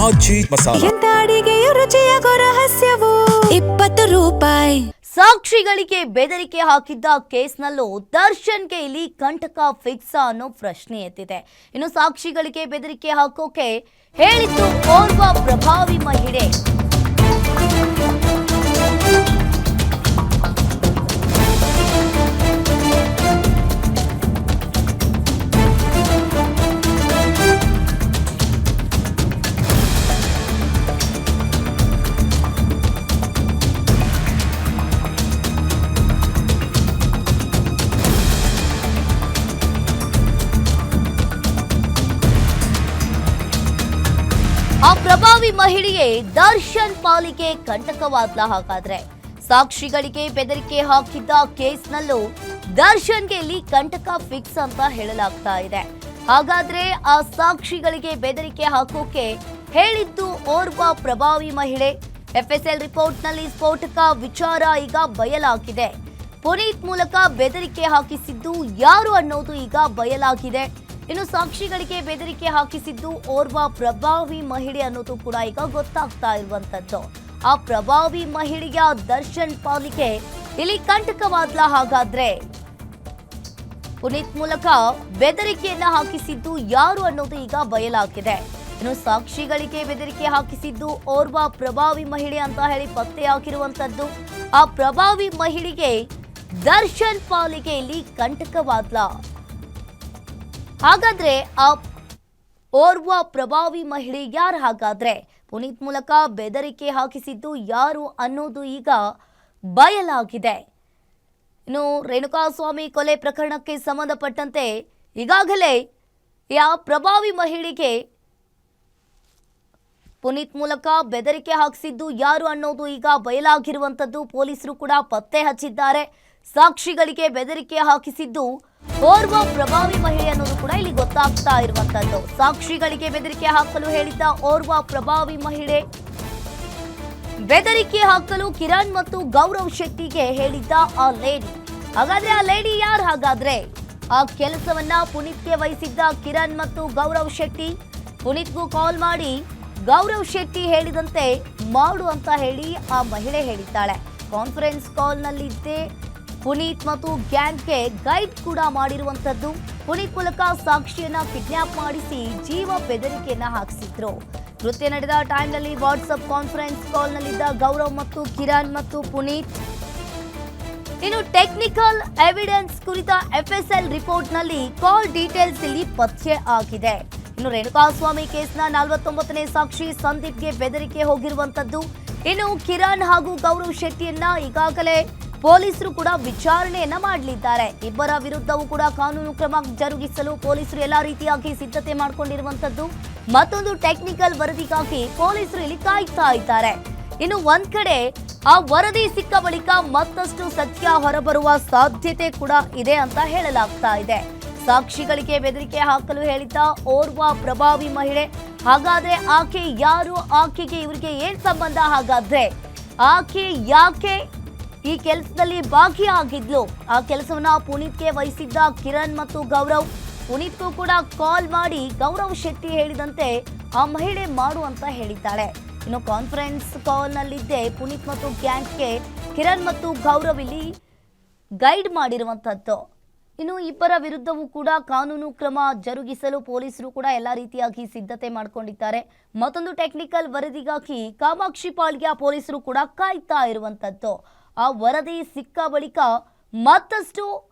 ಆಚಿ ಮಸಾಲ. ಎಂತ ಅಡಿಗೆಯ ರುಚಿಯಾಗೋ ರಹಸ್ಯವು 20 ರೂಪಾಯಿ. ಸಾಕ್ಷಿಗಳಿಗೆ ಬೆದರಿಕೆ ಹಾಕಿದ್ದ ಕೇಸ್ನಲ್ಲೂ ದರ್ಶನ್ಗೆ ಇಲ್ಲಿ ಕಂಟಕ ಫಿಕ್ಸ್ ಅನ್ನೋ ಪ್ರಶ್ನೆ ಎದ್ದಿದೆ. ಇನ್ನು ಸಾಕ್ಷಿಗಳಿಗೆ ಬೆದರಿಕೆ ಹಾಕೋಕೆ ಹೇಳಿದ್ದು ಓರ್ವ ಪ್ರಭಾವಿ ಮಹಿಳೆ. ಆ ಪ್ರಭಾವಿ ಮಹಿಳೆಯೇ ದರ್ಶನ್ ಪಾಲಿಗೆ ಕಂಟಕವಾದ್ಲ. ಹಾಗಾದ್ರೆ ಸಾಕ್ಷಿಗಳಿಗೆ ಬೆದರಿಕೆ ಹಾಕಿದ್ದ ಕೇಸ್ನಲ್ಲೂ ದರ್ಶನ್ಗೆ ಇಲ್ಲಿ ಕಂಟಕ ಫಿಕ್ಸ್ ಅಂತ ಹೇಳಲಾಗ್ತಾ ಇದೆ. ಹಾಗಾದ್ರೆ ಆ ಸಾಕ್ಷಿಗಳಿಗೆ ಬೆದರಿಕೆ ಹಾಕೋಕೆ ಹೇಳಿದ್ದು ಓರ್ವ ಪ್ರಭಾವಿ ಮಹಿಳೆ. ಎಫ್ಎಸ್ಎಲ್ ರಿಪೋರ್ಟ್ನಲ್ಲಿ ಸ್ಫೋಟಕ ವಿಚಾರ ಈಗ ಬಯಲಾಗಿದೆ. ಪುನೀತ್ ಮೂಲಕ ಬೆದರಿಕೆ ಹಾಕಿಸಿದ್ದು ಯಾರು ಅನ್ನೋದು ಈಗ ಬಯಲಾಗಿದೆ. ಇನ್ನು ಸಾಕ್ಷಿಗಳಿಗೆ ಬೆದರಿಕೆ ಹಾಕಿಸಿದ್ದು ಓರ್ವ ಪ್ರಭಾವಿ ಮಹಿಳೆ ಅನ್ನೋದು ಕೂಡ ಈಗ ಗೊತ್ತಾಗ್ತಾ ಇರುವಂತದ್ದು. ಆ ಪ್ರಭಾವಿ ಮಹಿಳೆಯ ದರ್ಶನ್ ಪಾಲಿಗೆ ಇಲ್ಲಿ ಕಂಟಕವಾದ್ಲ. ಹಾಗಾದ್ರೆ ಪುನೀತ್ ಮೂಲಕ ಬೆದರಿಕೆಯನ್ನ ಹಾಕಿಸಿದ್ದು ಯಾರು ಅನ್ನೋದು ಈಗ ಬಯಲಾಗಿದೆ. ಇನ್ನು ಸಾಕ್ಷಿಗಳಿಗೆ ಬೆದರಿಕೆ ಹಾಕಿಸಿದ್ದು ಓರ್ವ ಪ್ರಭಾವಿ ಮಹಿಳೆ ಅಂತ ಹೇಳಿ ಪತ್ತೆಯಾಗಿರುವಂತದ್ದು. ಆ ಪ್ರಭಾವಿ ಮಹಿಳೆಗೆ ದರ್ಶನ್ ಪಾಲಿಗೆ ಇಲ್ಲಿ ಕಂಟಕವಾದ್ಲ. ಹಾಗಾದ್ರೆ ಆ ಓರ್ವ ಪ್ರಭಾವಿ ಮಹಿಳೆ ಯಾರು? ಹಾಗಾದ್ರೆ ಪುನೀತ್ ಮೂಲಕ ಬೆದರಿಕೆ ಹಾಕಿಸಿದ್ದು ಯಾರು ಅನ್ನೋದು ಈಗ ಬಯಲಾಗಿದೆ. ಇನ್ನು ರೇಣುಕಾಸ್ವಾಮಿ ಕೊಲೆ ಪ್ರಕರಣಕ್ಕೆ ಸಂಬಂಧಪಟ್ಟಂತೆ ಈಗಾಗಲೇ ಆ ಪ್ರಭಾವಿ ಮಹಿಳೆಗೆ ಪುನೀತ್ ಮೂಲಕ ಬೆದರಿಕೆ ಹಾಕಿಸಿದ್ದು ಯಾರು ಅನ್ನೋದು ಈಗ ಬಯಲಾಗಿರುವಂತದ್ದು. ಪೊಲೀಸರು ಕೂಡ ಪತ್ತೆ ಹಚ್ಚಿದ್ದಾರೆ. ಸಾಕ್ಷಿಗಳಿಗೆ ಬೆದರಿಕೆ ಹಾಕಿಸಿದ್ದು ಓರ್ವ ಪ್ರಭಾವಿ ಮಹಿಳೆ ಅನ್ನೋದು ಕೂಡ ಇಲ್ಲಿ ಗೊತ್ತಾಗ್ತಾ ಇರುವಂತದ್ದು. ಸಾಕ್ಷಿಗಳಿಗೆ ಬೆದರಿಕೆ ಹಾಕಲು ಹೇಳಿದ್ದ ಓರ್ವ ಪ್ರಭಾವಿ ಮಹಿಳೆ, ಬೆದರಿಕೆ ಹಾಕಲು ಕಿರಣ್ ಮತ್ತು ಗೌರವ್ ಶೆಟ್ಟಿಗೆ ಹೇಳಿದ್ದ ಆ ಲೇಡಿ. ಹಾಗಾದ್ರೆ ಆ ಲೇಡಿ ಯಾರು? ಹಾಗಾದ್ರೆ ಆ ಕೆಲಸವನ್ನ ಪುನೀತ್ಗೆ ವಹಿಸಿದ್ದ ಕಿರಣ್ ಮತ್ತು ಗೌರವ್ ಶೆಟ್ಟಿ. ಪುನೀತ್ಗೂ ಕಾಲ್ ಮಾಡಿ ಗೌರವ್ ಶೆಟ್ಟಿ ಹೇಳಿದಂತೆ ಮಾಡು ಅಂತ ಹೇಳಿ ಆ ಮಹಿಳೆ ಹೇಳಿದ್ದಾಳೆ. ಕಾನ್ಫರೆನ್ಸ್ ಕಾಲ್ನಲ್ಲಿದ್ದೇ ಪುನೀತ್ ಮತ್ತು ಗ್ಯಾಂಗ್ಗೆ ಗೈಡ್ ಕೂಡ ಮಾಡಿರುವಂತದ್ದು. ಪುನೀತ್ ಮೂಲಕ ಸಾಕ್ಷಿಯನ್ನ ಕಿಡ್ನಾಪ್ ಮಾಡಿಸಿ ಜೀವ ಬೆದರಿಕೆಯನ್ನ ಹಾಕಿಸಿದ್ರು. ಕೃತ್ಯ ನಡೆದ ಟೈಮ್ನಲ್ಲಿ ವಾಟ್ಸ್ಆಪ್ ಕಾನ್ಫರೆನ್ಸ್ ಕಾಲ್ನಲ್ಲಿದ್ದ ಗೌರವ್ ಮತ್ತು ಕಿರಣ್ ಮತ್ತು ಪುನೀತ್. ಇನ್ನು ಟೆಕ್ನಿಕಲ್ ಎವಿಡೆನ್ಸ್ ಕುರಿತ ಎಫ್ಎಸ್ಎಲ್ ರಿಪೋರ್ಟ್ನಲ್ಲಿ ಕಾಲ್ ಡೀಟೇಲ್ಸ್ ಇಲ್ಲಿ ಪತ್ತೆ ಆಗಿದೆ. ಇನ್ನು ರೇಣುಕಾಸ್ವಾಮಿ ಕೇಸ್ನ 49ನೇ ಸಾಕ್ಷಿ ಸಂದೀಪ್ಗೆ ಬೆದರಿಕೆ ಹೋಗಿರುವಂತದ್ದು. ಇನ್ನು ಕಿರಣ್ ಹಾಗೂ ಗೌರವ್ ಶೆಟ್ಟಿಯನ್ನ ಈಗಾಗಲೇ ಪೊಲೀಸರು ಕೂಡ ವಿಚಾರಣೆಯನ್ನ ಮಾಡಲಿದ್ದಾರೆ. ಇಬ್ಬರ ವಿರುದ್ಧವೂ ಕೂಡ ಕಾನೂನು ಕ್ರಮ ಜರುಗಿಸಲು ಪೊಲೀಸರು ಎಲ್ಲಾ ರೀತಿಯಾಗಿ ಸಿದ್ಧತೆ ಮಾಡಿಕೊಂಡಿರುವಂತದ್ದು. ಮತ್ತೊಂದು ಟೆಕ್ನಿಕಲ್ ವರದಿಗಾಗಿ ಪೊಲೀಸರು ಇಲ್ಲಿ ಕಾಯ್ತಾ ಇದ್ದಾರೆ. ಇನ್ನು ಒಂದ್ ಕಡೆ ಆ ವರದಿ ಸಿಕ್ಕ ಬಳಿಕ ಮತ್ತಷ್ಟು ಸತ್ಯ ಹೊರಬರುವ ಸಾಧ್ಯತೆ ಕೂಡ ಇದೆ ಅಂತ ಹೇಳಲಾಗ್ತಾ ಇದೆ. ಸಾಕ್ಷಿಗಳಿಗೆ ಬೆದರಿಕೆ ಹಾಕಲು ಹೇಳಿದ್ದ ಓರ್ವ ಪ್ರಭಾವಿ ಮಹಿಳೆ. ಹಾಗಾದ್ರೆ ಆಕೆ ಯಾರು? ಆಕೆಗೆ ಇವರಿಗೆ ಏನ್ ಸಂಬಂಧ? ಹಾಗಾದ್ರೆ ಆಕೆ ಯಾಕೆ ಈ ಕೆಲಸದಲ್ಲಿ ಭಾಗಿಯಾಗಿದ್ಲು? ಆ ಕೆಲಸವನ್ನ ಪುನೀತ್ಗೆ ವಹಿಸಿದ್ದ ಕಿರಣ್ ಮತ್ತು ಗೌರವ್. ಪುನೀತ್ಗೂ ಕೂಡ ಕಾಲ್ ಮಾಡಿ ಗೌರವ್ ಶೆಟ್ಟಿ ಹೇಳಿದಂತೆ ಆ ಮಹಿಳೆ ಮಾಡು ಅಂತ ಹೇಳಿದ್ದಾಳೆ. ಇನ್ನು ಕಾನ್ಫರೆನ್ಸ್ ಕಾಲ್ನಲ್ಲಿದ್ದೆ ಪುನೀತ್ ಮತ್ತು ಗ್ಯಾಂಗ್ಗೆ ಕಿರಣ್ ಮತ್ತು ಗೌರವ್ ಇಲ್ಲಿ ಗೈಡ್ ಮಾಡಿರುವಂತದ್ದು. ಇನ್ನು ಇಬ್ಬರ ವಿರುದ್ಧವೂ ಕೂಡ ಕಾನೂನು ಕ್ರಮ ಜರುಗಿಸಲು ಪೊಲೀಸರು ಕೂಡ ಎಲ್ಲ ರೀತಿಯಾಗಿ ಸಿದ್ಧತೆ ಮಾಡಿಕೊಂಡಿದ್ದಾರೆ. ಮತ್ತೊಂದು ಟೆಕ್ನಿಕಲ್ ವರದಿಗಾಗಿ ಕಾಮಾಕ್ಷಿ ಪಾಳ್ಯ ಪೊಲೀಸರು ಕೂಡ ಕಾಯ್ತಾ ಇರುವಂತದ್ದು. ಆ ವರದಿ ಸಿಕ್ಕ ಬಳಿಕ ಮತ್ತಷ್ಟು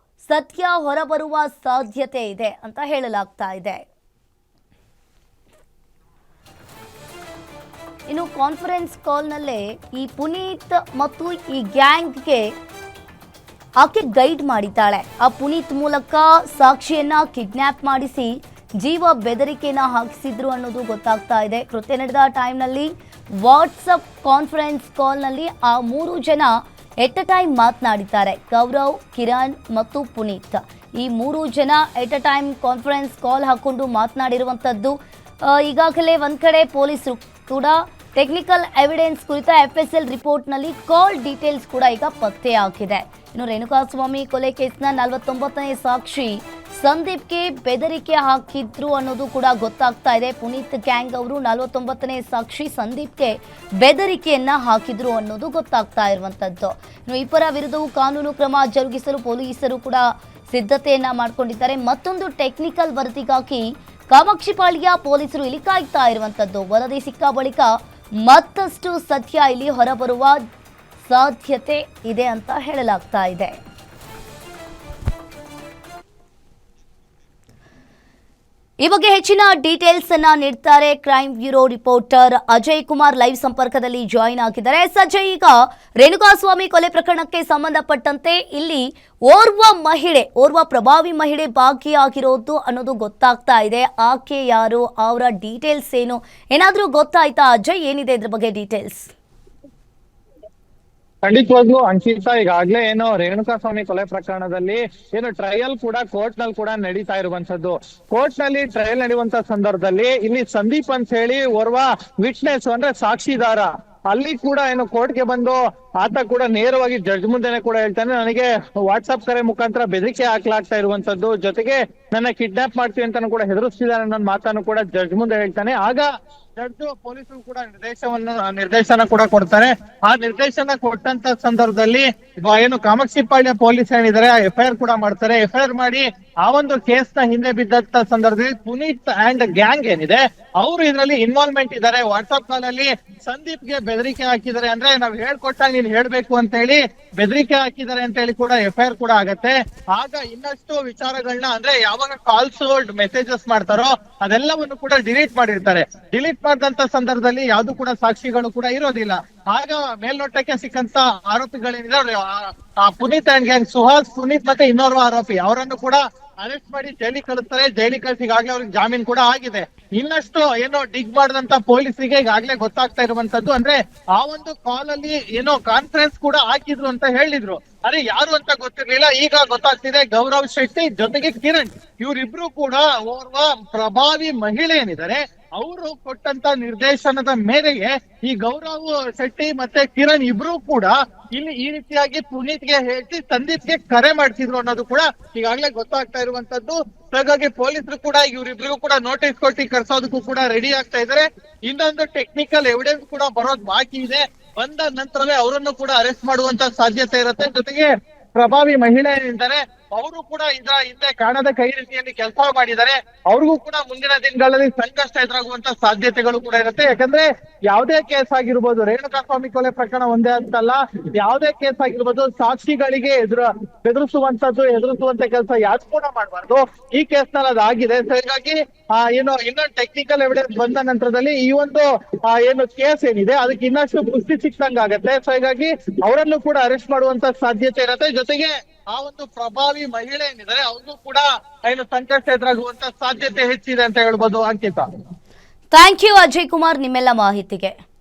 ಸತ್ಯ ಹೊರಬರುವ ಸಾಧ್ಯತೆ ಇದೆ ಅಂತ ಹೇಳಲಾಗ್ತಾ ಇದೆ. ಇನ್ನು ಕಾನ್ಫರೆನ್ಸ್ ಕಾಲ್ನಲ್ಲೇ ಈ ಪುನೀತ್ ಮತ್ತು ಈ ಗ್ಯಾಂಗ್ಗೆ ಆಕೆ ಗೈಡ್ ಮಾಡಿದ್ದಾಳೆ. ಆ ಪುನೀತ್ ಮೂಲಕ ಸಾಕ್ಷಿಯನ್ನ ಕಿಡ್ನಾಪ್ ಮಾಡಿಸಿ ಜೀವ ಬೆದರಿಕೆಯನ್ನ ಹಾಕಿಸಿದ್ರು ಅನ್ನೋದು ಗೊತ್ತಾಗ್ತಾ ಇದೆ. ಕೃತ್ಯ ನಡೆದ ಟೈಮ್ನಲ್ಲಿ ವಾಟ್ಸಪ್ ಕಾನ್ಫರೆನ್ಸ್ ಕಾಲ್ನಲ್ಲಿ ಆ 3 ಜನ ಎಟ್ ಅ ಟೈಮ್ ಮಾತನಾಡಿದ್ದಾರೆ. ಗೌರವ್, ಕಿರಣ್ ಮತ್ತು ಪುನೀತ್ ಈ 3 ಜನ ಎಟ್ ಅ ಟೈಮ್ ಕಾನ್ಫರೆನ್ಸ್ ಕಾಲ್ ಹಾಕೊಂಡು ಮಾತನಾಡಿರುವಂತದ್ದು. ಈಗಾಗಲೇ ಒಂದ್ ಕಡೆ ಪೊಲೀಸರು ಕೂಡ ಟೆಕ್ನಿಕಲ್ ಎವಿಡೆನ್ಸ್ ಕುರಿತ FSL ರಿಪೋರ್ಟ್ನಲ್ಲಿ ಕಾಲ್ ಡೀಟೇಲ್ಸ್ ಕೂಡ ಈಗ ಪತ್ತೆಯಾಗಿದೆ. ಇನ್ನು ರೇಣುಕಾಸ್ವಾಮಿ ಕೊಲೆ ಕೇಸ್ನ 49ನೇ ಸಾಕ್ಷಿ ಸಂದೀಪ್ಗೆ ಬೆದರಿಕೆ ಹಾಕಿದ್ರು ಅನ್ನೋದು ಕೂಡ ಗೊತ್ತಾಗ್ತಾ ಇದೆ. ಪುನೀತ್ ಗ್ಯಾಂಗ್ ಅವರು 49ನೇ ಸಾಕ್ಷಿ ಸಂದೀಪ್ಗೆ ಬೆದರಿಕೆಯನ್ನ ಹಾಕಿದ್ರು ಅನ್ನೋದು ಗೊತ್ತಾಗ್ತಾ ಇರುವಂತದ್ದು. ಇನ್ನು ಇಬ್ಬರ ವಿರುದ್ಧವೂ ಕಾನೂನು ಕ್ರಮ ಜರುಗಿಸಲು ಪೊಲೀಸರು ಕೂಡ ಸಿದ್ಧತೆಯನ್ನ ಮಾಡಿಕೊಂಡಿದ್ದಾರೆ. ಮತ್ತೊಂದು ಟೆಕ್ನಿಕಲ್ ವರದಿಗಾಗಿ ಕಾಮಾಕ್ಷಿಪಾಳ್ಯ ಪೊಲೀಸರು ಇಲ್ಲಿ ಕಾಯ್ತಾ ಇರುವಂತದ್ದು. ವರದಿ ಸಿಕ್ಕ ಬಳಿಕ ಮತ್ತಷ್ಟು ಸತ್ಯ ಇಲ್ಲಿ ಹೊರಬರುವ ಸಾಧ್ಯತೆ ಇದೆ ಅಂತ ಹೇಳಲಾಗ್ತಾ ಇದೆ. ಈ ಬಗ್ಗೆ ಹೆಚ್ಚಿನ ಡೀಟೇಲ್ಸ್ ಅನ್ನ ನೀಡ್ತಾರೆ crime bureau reporter Ajay Kumar live ಸಂಪರ್ಕದಲ್ಲಿ ಜಾಯಿನ್ ಆಗಿದ್ದಾರೆ. ಅಜಯ್, ಈಗ ರೇಣುಕಾಸ್ವಾಮಿ ಕೊಲೆ ಪ್ರಕರಣಕ್ಕೆ ಸಂಬಂಧಪಟ್ಟಂತೆ ಇಲ್ಲಿ ಓರ್ವ ಪ್ರಭಾವಿ ಮಹಿಳೆ ಭಾಗಿಯಾಗಿರೋದು ಅನ್ನೋದು ಗೊತ್ತಾಗ್ತಾ ಇದೆ. ಆಕೆ ಯಾರು, ಅವರ ಡೀಟೇಲ್ಸ್ ಏನು, ಏನಾದ್ರೂ ಗೊತ್ತಾಯ್ತಾ ಅಜಯ್? ಏನಿದೆ ಇದ್ರ ಬಗ್ಗೆ ಡೀಟೇಲ್ಸ್? ಖಂಡಿತವಾಗ್ಲೂ ಅಂಕಿತಾ, ಈಗಾಗ್ಲೇ ಏನು ರೇಣುಕಾಸ್ವಾಮಿ ಕೊಲೆ ಪ್ರಕರಣದಲ್ಲಿ ಏನು ಟ್ರಯಲ್ ಕೂಡ ಕೋರ್ಟ್ ನಲ್ಲಿ ಕೂಡ ನಡೀತಾ ಇರುವಂತದ್ದು. ಕೋರ್ಟ್ ನಲ್ಲಿ ಟ್ರಯಲ್ ನಡೆಯುವಂತ ಸಂದರ್ಭದಲ್ಲಿ ಇಲ್ಲಿ ಸಂದೀಪ್ ಅಂತ ಹೇಳಿ ಓರ್ವ ವಿಟ್ನೆಸ್ ಅಂದ್ರೆ ಸಾಕ್ಷಿದಾರ ಅಲ್ಲಿ ಕೂಡ ಏನು ಕೋರ್ಟ್ಗೆ ಬಂದು ಆತ ಕೂಡ ನೇರವಾಗಿ ಜಡ್ಜ್ ಮುಂದೆನೆ ಕೂಡ ಹೇಳ್ತಾನೆ, ನನಗೆ ವಾಟ್ಸ್ಆಪ್ ಕರೆ ಮುಖಾಂತರ ಬೆದರಿಕೆ ಹಾಕ್ಲಾಗ್ತಾ ಇರುವಂತದ್ದು, ಜೊತೆಗೆ ನನ್ನ ಕಿಡ್ನಾಪ್ ಮಾಡ್ತೀವಿ ಅಂತಾನು ಕೂಡ ಹೆದರಿಸ್ತಿದ್ದಾರೆ ಅನ್ನೋ ಮಾತನ್ನು ಕೂಡ ಜಡ್ಜ್ ಮುಂದೆ ಹೇಳ್ತಾನೆ. ಆಗ ಜಡ್ಜ್ ಪೊಲೀಸರು ಕೂಡ ನಿರ್ದೇಶನ ಕೂಡ ಕೊಡ್ತಾರೆ. ಆ ನಿರ್ದೇಶನ ಕೊಟ್ಟಂತ ಸಂದರ್ಭದಲ್ಲಿ ಏನು ಕಾಮಾಕ್ಷಿಪಾಳ್ಯ ಪೊಲೀಸ್ ಏನಿದ್ದಾರೆ FIR ಕೂಡ ಮಾಡ್ತಾರೆ. FIR ಮಾಡಿ ಆ ಒಂದು ಕೇಸ್ ನ ಹಿಂದೆ ಬಿದ್ದಂತ ಸಂದರ್ಭದಲ್ಲಿ ಪುನೀತ್ ಅಂಡ್ ಗ್ಯಾಂಗ್ ಏನಿದೆ ಅವರು ಇದರಲ್ಲಿ ಇನ್ವಾಲ್ವ್ಮೆಂಟ್ ಇದ್ದಾರೆ. ವಾಟ್ಸ್ಆಪ್ ಕಾಲ್ ಅಲ್ಲಿ ಸಂದೀಪ್ಗೆ ಬೆದರಿಕೆ ಹಾಕಿದ್ದಾರೆ, ಅಂದ್ರೆ ನಾವ್ ಹೇಳ್ಕೊಟ್ಟಾಗ ನೀನ್ ಹೇಳ್ಬೇಕು ಅಂತ ಹೇಳಿ ಬೆದರಿಕೆ ಹಾಕಿದ್ದಾರೆ ಅಂತ ಹೇಳಿ ಕೂಡ FIR ಕೂಡ ಆಗತ್ತೆ. ಆಗ ಇನ್ನಷ್ಟು ವಿಚಾರಗಳನ್ನ ಅಂದ್ರೆ ಯಾವಾಗ ಕಾಲ್ಸ್ ಮೆಸೇಜಸ್ ಮಾಡ್ತಾರೋ ಅದೆಲ್ಲವನ್ನು ಕೂಡ ಡಿಲೀಟ್ ಮಾಡಿರ್ತಾರೆ. ಡಿಲೀಟ್ ಮಾಡಿದಂತ ಸಂದರ್ಭದಲ್ಲಿ ಯಾವ್ದು ಕೂಡ ಸಾಕ್ಷಿಗಳು ಕೂಡ ಇರೋದಿಲ್ಲ. ಆಗ ಮೇಲ್ನೋಟಕ್ಕೆ ಸಿಕ್ಕಂತ ಆರೋಪಿಗಳೇನಿದ್ದಾರೆ ಪುನೀತ್ ಅಂಡ್ ಗ್ಯಾಂಗ್ ಸುಹಾಸ್, ಪುನೀತ್ ಮತ್ತೆ ಇನ್ನೋರ್ವ ಆರೋಪಿ ಅವರನ್ನು ಕೂಡ ಅರೆಸ್ಟ್ ಮಾಡಿ ಜೈಲಿಗೆ ಕಳಿಸ್ತಾರೆ. ಜೈಲಿಗೆ ಕಳಿಸಿ ಈಗಾಗಲೇ ಅವ್ರಿಗೆ ಜಾಮೀನ್ ಕೂಡ ಆಗಿದೆ. ಇನ್ನಷ್ಟು ಏನೋ ಡಿಗ್ ಮಾಡಿದಂತ ಪೊಲೀಸರಿಗೆ ಈಗಾಗಲೇ ಗೊತ್ತಾಗ್ತಾ ಇರುವಂತದ್ದು ಅಂದ್ರೆ ಆ ಒಂದು ಕಾಲ್ ಅಲ್ಲಿ ಏನೋ ಕಾನ್ಫರೆನ್ಸ್ ಕೂಡ ಹಾಕಿದ್ರು ಅಂತ ಹೇಳಿದ್ರು. ಅರೆ ಯಾರು ಅಂತ ಗೊತ್ತಿರ್ಲಿಲ್ಲ, ಈಗ ಗೊತ್ತಾಗ್ತಿದೆ ಗೌರವ್ ಶೆಟ್ಟಿ ಜೊತೆಗೆ ಕಿರಣ್ ಇವರಿಬ್ರು ಕೂಡ ಓರ್ವ ಪ್ರಭಾವಿ ಮಹಿಳೆ ಏನಿದ್ದಾರೆ ಅವರು ಕೊಟ್ಟಂತ ನಿರ್ದೇಶನದ ಮೇರೆಗೆ ಈ ಗೌರವ್ ಶೆಟ್ಟಿ ಮತ್ತೆ ಕಿರಣ್ ಇಬ್ರು ಕೂಡ ಇಲ್ಲಿ ಈ ರೀತಿಯಾಗಿ ಪುನೀತ್ಗೆ ಹೇಳಿ ಸಂದೀಪ್ಗೆ ಕರೆ ಮಾಡ್ತಿದ್ರು ಅನ್ನೋದು ಕೂಡ ಈಗಾಗಲೇ ಗೊತ್ತಾಗ್ತಾ ಇರುವಂತದ್ದು. ಹಾಗಾಗಿ ಪೊಲೀಸರು ಕೂಡ ಇವರಿಬ್ರಿಗೂ ಕೂಡ ನೋಟಿಸ್ ಕೊಟ್ಟು ಕರ್ಸೋದಕ್ಕೂ ಕೂಡ ರೆಡಿ ಆಗ್ತಾ ಇದ್ದಾರೆ. ಇನ್ನೊಂದು ಟೆಕ್ನಿಕಲ್ ಎವಿಡೆನ್ಸ್ ಕೂಡ ಬರೋದು ಬಾಕಿ ಇದೆ. ಬಂದ ನಂತರವೇ ಅವರನ್ನು ಕೂಡ ಅರೆಸ್ಟ್ ಮಾಡುವಂತ ಸಾಧ್ಯತೆ ಇರುತ್ತೆ. ಜೊತೆಗೆ ಪ್ರಭಾವಿ ಮಹಿಳೆ ಏನಿದ್ದಾರೆ ಅವರು ಕೂಡ ಇದರ ಹಿಂದೆ ಕಾಣದ ಕೈ ರೀತಿಯಲ್ಲಿ ಕೆಲಸ ಮಾಡಿದ್ದಾರೆ. ಅವ್ರಿಗೂ ಕೂಡ ಮುಂದಿನ ದಿನಗಳಲ್ಲಿ ಸಂಕಷ್ಟ ಎದುರಾಗುವಂತ ಸಾಧ್ಯತೆಗಳು ಕೂಡ ಇರುತ್ತೆ. ಯಾಕಂದ್ರೆ ಯಾವುದೇ ಕೇಸ್ ಆಗಿರ್ಬೋದು, ರೇಣುಕಾಸ್ವಾಮಿ ಕೊಲೆ ಪ್ರಕರಣ ಒಂದೇ ಅಂತಲ್ಲ, ಯಾವುದೇ ಕೇಸ್ ಆಗಿರ್ಬೋದು ಸಾಕ್ಷಿಗಳಿಗೆ ಹೆದರಿಸುವಂತ ಕೆಲಸ ಯಾರು ಕೂಡ ಮಾಡಬಾರ್ದು. ಈ ಕೇಸ್ ನಲ್ಲಿ ಅದಾಗಿದೆ. ಸೊ ಹೀಗಾಗಿ ಇನ್ನೊಂದು ಟೆಕ್ನಿಕಲ್ ಎವಿಡೆನ್ಸ್ ಬಂದ ನಂತರದಲ್ಲಿ ಈ ಒಂದು ಏನು ಕೇಸ್ ಏನಿದೆ ಅದಕ್ಕೆ ಇನ್ನಷ್ಟು ಪುಷ್ಟಿ ಸಿಕ್ಕಂಗ ಆಗತ್ತೆ. ಸೊ ಹೀಗಾಗಿ ಅವರನ್ನು ಕೂಡ ಅರೆಸ್ಟ್ ಮಾಡುವಂತ ಸಾಧ್ಯತೆ ಇರುತ್ತೆ. ಜೊತೆಗೆ ಆ ಒಂದು ಪ್ರಭಾವಿ ಮಹಿಳೆ ಏನಿದ್ದಾರೆ ಅವ್ರಿಗೂ ಕೂಡ ಏನು ಸಂಕಷ್ಟ ಎದುರಾಗುವಂತ ಸಾಧ್ಯತೆ ಹೆಚ್ಚಿದೆ ಅಂತ ಹೇಳ್ಬೋದು. ಅಂಕಿತಾ, ಥ್ಯಾಂಕ್ ಯು ಅಜಯ್ ಕುಮಾರ್ ನಿಮ್ಮೆಲ್ಲ ಮಾಹಿತಿಗೆ.